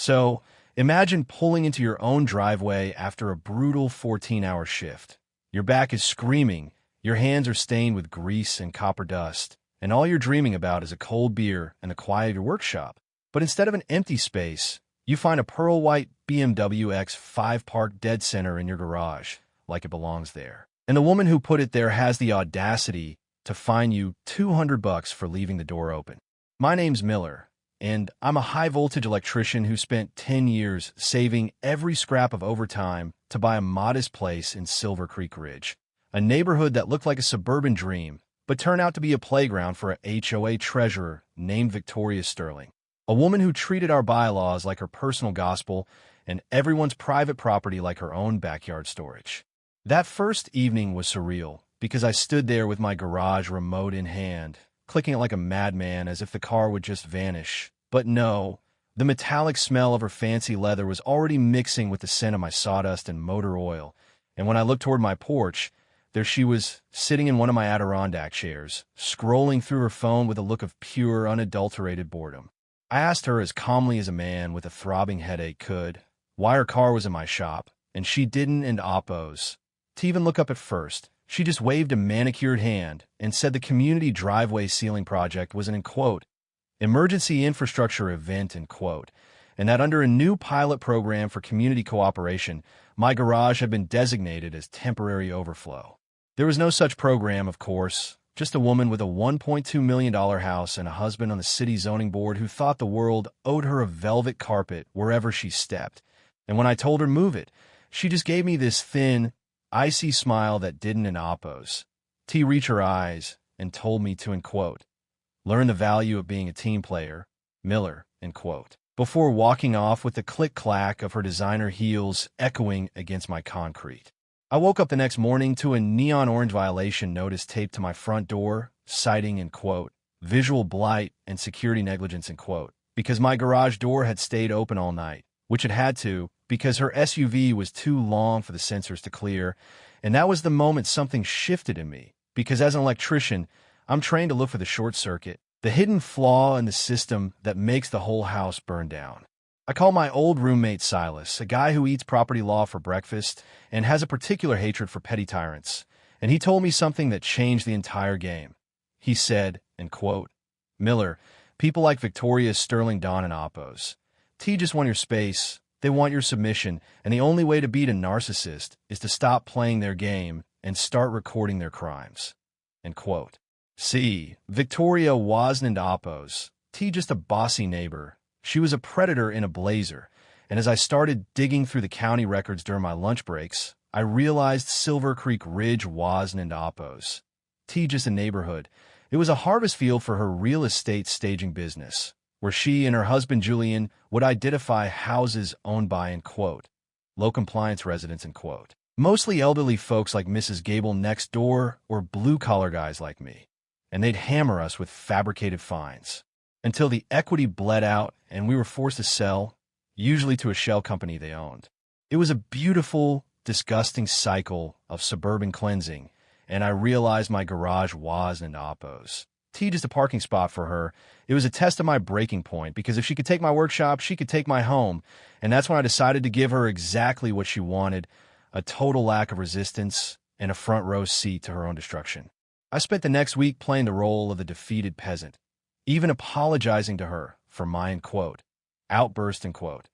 So, imagine pulling into your own driveway after a brutal 14-hour shift. Your back is screaming, your hands are stained with grease and copper dust, and all you're dreaming about is a cold beer and the quiet of your workshop. But instead of an empty space, you find a pearl-white BMW X5 parked dead center in your garage, like it belongs there. And the woman who put it there has the audacity to fine you $200 for leaving the door open. My name's Miller, and I'm a high-voltage electrician who spent 10 years saving every scrap of overtime to buy a modest place in Silver Creek Ridge, a neighborhood that looked like a suburban dream, but turned out to be a playground for a HOA treasurer named Victoria Sterling, a woman who treated our bylaws like her personal gospel and everyone's private property like her own backyard storage. That first evening was surreal because I stood there with my garage remote in hand, clicking it like a madman as if the car would just vanish. But no, the metallic smell of her fancy leather was already mixing with the scent of my sawdust and motor oil, and when I looked toward my porch, there she was, sitting in one of my Adirondack chairs, scrolling through her phone with a look of pure, unadulterated boredom. I asked her as calmly as a man with a throbbing headache could why her car was in my shop, and she didn't and oppose to even look up at first. She just waved a manicured hand and said the community driveway ceiling project was an, quote, emergency infrastructure event, end quote, and that under a new pilot program for community cooperation, my garage had been designated as temporary overflow. There was no such program, of course, just a woman with a $1.2 million house and a husband on the city zoning board who thought the world owed her a velvet carpet wherever she stepped. And when I told her move it, she just gave me this thin, icy smile that didn't an oppose. T reached her eyes and told me to, end quote, learn the value of being a team player, Miller, end quote, before walking off with the click-clack of her designer heels echoing against my concrete. I woke up the next morning to a neon orange violation notice taped to my front door, citing, end quote, visual blight and security negligence, end quote, because my garage door had stayed open all night, which it had to because her SUV was too long for the sensors to clear, and that was the moment something shifted in me, because as an electrician, I'm trained to look for the short circuit, the hidden flaw in the system that makes the whole house burn down. I called my old roommate Silas, a guy who eats property law for breakfast and has a particular hatred for petty tyrants, and he told me something that changed the entire game. He said, end quote, Miller, people like Victoria Sterling Dawn and oppose. T just want your space, they want your submission, and the only way to beat a narcissist is to stop playing their game and start recording their crimes. End quote. See, Victoria wasn't oppose. T just a bossy neighbor. She was a predator in a blazer, and as I started digging through the county records during my lunch breaks, I realized Silver Creek Ridge wasn't oppose. T just a neighborhood. It was a harvest field for her real estate staging business, where she and her husband Julian would identify houses owned by, end quote, low compliance residents, end quote, mostly elderly folks like Mrs. Gable next door or blue-collar guys like me, and they'd hammer us with fabricated fines until the equity bled out and we were forced to sell, usually to a shell company they owned. It was a beautiful, disgusting cycle of suburban cleansing, and I realized my garage wasn't oppose. T just a parking spot for her. It was a test of my breaking point, because if she could take my workshop, she could take my home, and that's when I decided to give her exactly what she wanted, a total lack of resistance and a front row seat to her own destruction. I spent the next week playing the role of the defeated peasant, even apologizing to her for my, end quote, outburst, end quote,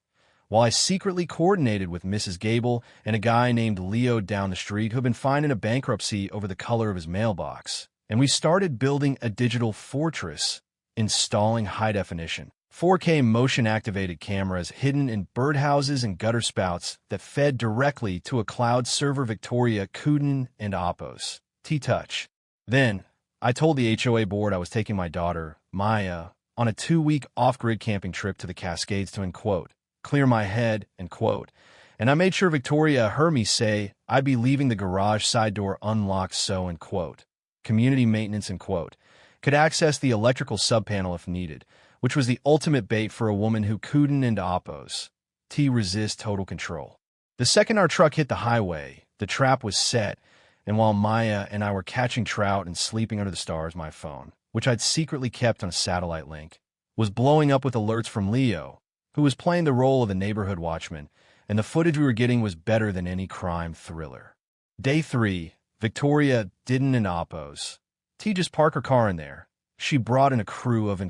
while I secretly coordinated with Mrs. Gable and a guy named Leo down the street who had been fined in a bankruptcy over the color of his mailbox. And we started building a digital fortress, installing high-definition, 4K motion-activated cameras hidden in birdhouses and gutter spouts that fed directly to a cloud server Victoria couldn't and oppose. T-touch. Then, I told the HOA board I was taking my daughter, Maya, on a 2-week off-grid camping trip to the Cascades to, end quote, clear my head, end quote, and I made sure Victoria heard me say I'd be leaving the garage side door unlocked so, end quote, community maintenance, end quote, could access the electrical subpanel if needed, which was the ultimate bait for a woman who couldn't and oppose. T resist total control. The second our truck hit the highway, the trap was set, and while Maya and I were catching trout and sleeping under the stars, my phone, which I'd secretly kept on a satellite link, was blowing up with alerts from Leo, who was playing the role of the neighborhood watchman, and the footage we were getting was better than any crime thriller. Day 3, Victoria didn't in Oppos. T just parked her car in there. She brought in a crew of,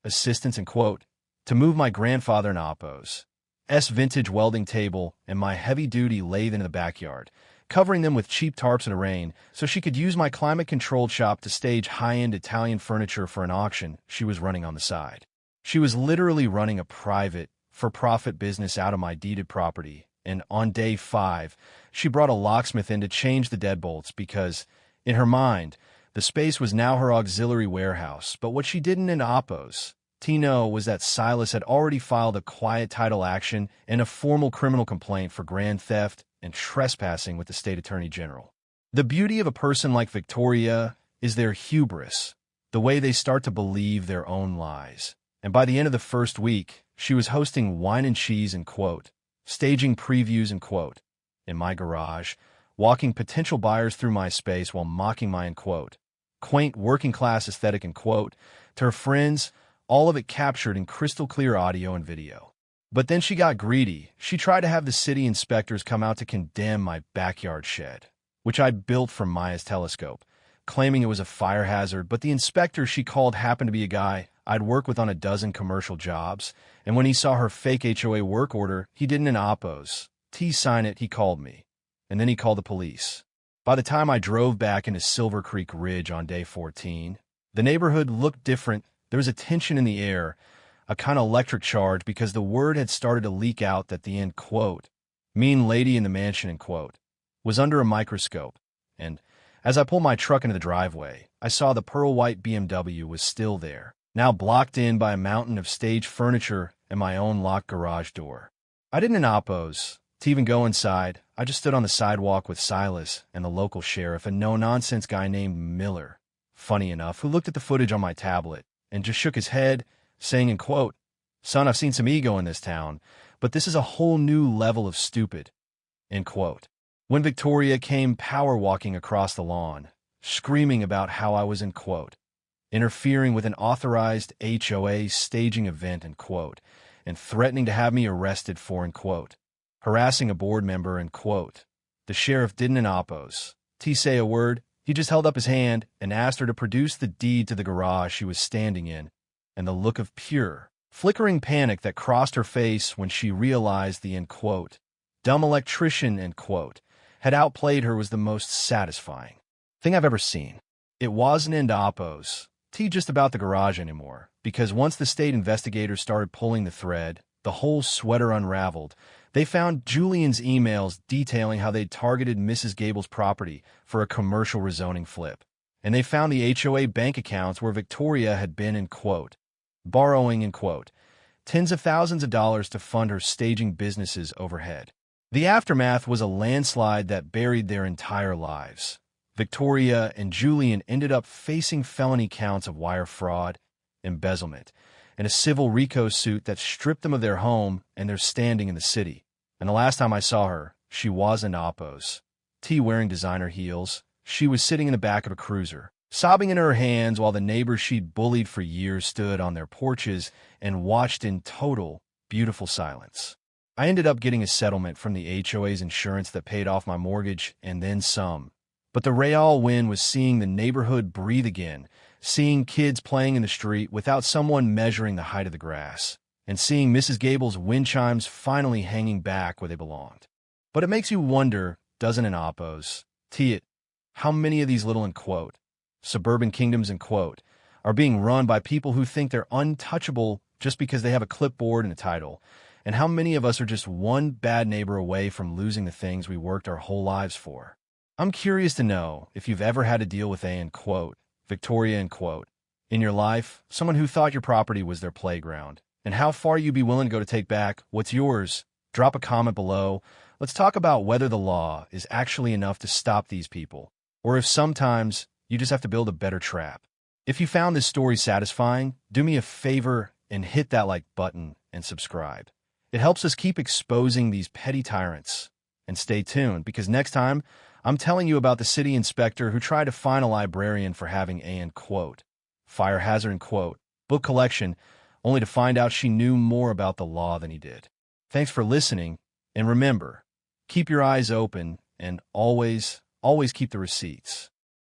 assistants, to move my grandfather in Oppos' vintage welding table and my heavy-duty lathe in the backyard, covering them with cheap tarps in the rain so she could use my climate-controlled shop to stage high-end Italian furniture for an auction she was running on the side. She was literally running a private, for-profit business out of my deeded property, and on day 5, she brought a locksmith in to change the deadbolts because, in her mind, the space was now her auxiliary warehouse. But what she didn't in Oppos, Tino, was that Silas had already filed a quiet title action and a formal criminal complaint for grand theft and trespassing with the state attorney general. The beauty of a person like Victoria is their hubris, the way they start to believe their own lies. And by the end of the first week, she was hosting wine and cheese staging previews in my garage, walking potential buyers through my space while mocking my quaint working-class aesthetic to her friends, all of it captured in crystal-clear audio and video. But then she got greedy. She tried to have the city inspectors come out to condemn my backyard shed, which I'd built from Maya's telescope, claiming it was a fire hazard, but the inspector she called happened to be a guy I'd worked with on a dozen commercial jobs, and when he saw her fake HOA work order, he didn't in Oppos. T sign it, he called me, and then he called the police. By the time I drove back into Silver Creek Ridge on day 14, the neighborhood looked different. There was a tension in the air, a kind of electric charge, because the word had started to leak out that the mean lady in the mansion was under a microscope, and as I pulled my truck into the driveway, I saw the pearl-white BMW was still there, now blocked in by a mountain of staged furniture and my own locked garage door. I didn't in Oppos to even go inside. I just stood on the sidewalk with Silas and the local sheriff, a no-nonsense guy named Miller, funny enough, who looked at the footage on my tablet and just shook his head, saying "Son, I've seen some ego in this town, but this is a whole new level of stupid." When Victoria came power-walking across the lawn, screaming about how I was interfering with an authorized HOA staging event and threatening to have me arrested for harassing a board member the sheriff didn't in Oppos T say a word. He just held up his hand and asked her to produce the deed to the garage she was standing in, and the look of pure, flickering panic that crossed her face when she realized the dumb electrician had outplayed her was the most satisfying thing I've ever seen. It wasn't in Oppos T just about the garage anymore, because once the state investigators started pulling the thread, the whole sweater unraveled. They found Julian's emails detailing how they'd targeted Mrs. Gable's property for a commercial rezoning flip, and they found the HOA bank accounts where Victoria had been borrowing tens of thousands of dollars to fund her staging business's overhead. The aftermath was a landslide that buried their entire lives. Victoria and Julian ended up facing felony counts of wire fraud, embezzlement, and a civil RICO suit that stripped them of their home and their standing in the city. And the last time I saw her, she was in Oppos T wearing designer heels. She was sitting in the back of a cruiser, sobbing in her hands while the neighbors she'd bullied for years stood on their porches and watched in total, beautiful silence. I ended up getting a settlement from the HOA's insurance that paid off my mortgage and then some. But the real win was seeing the neighborhood breathe again, seeing kids playing in the street without someone measuring the height of the grass, and seeing Mrs. Gable's wind chimes finally hanging back where they belonged. But it makes you wonder, doesn't it, Oppos T, how many of these little suburban kingdoms are being run by people who think they're untouchable just because they have a clipboard and a title, and how many of us are just one bad neighbor away from losing the things we worked our whole lives for. I'm curious to know if you've ever had to deal with Victoria in your life, someone who thought your property was their playground, and how far you'd be willing to go to take back what's yours. Drop a comment below. Let's talk about whether the law is actually enough to stop these people, or if sometimes you just have to build a better trap. If you found this story satisfying, do me a favor and hit that like button and subscribe. It helps us keep exposing these petty tyrants. And stay tuned, because next time, I'm telling you about the city inspector who tried to fine a librarian for having a fire hazard book collection, only to find out she knew more about the law than he did. Thanks for listening, and remember, keep your eyes open and always keep the receipts.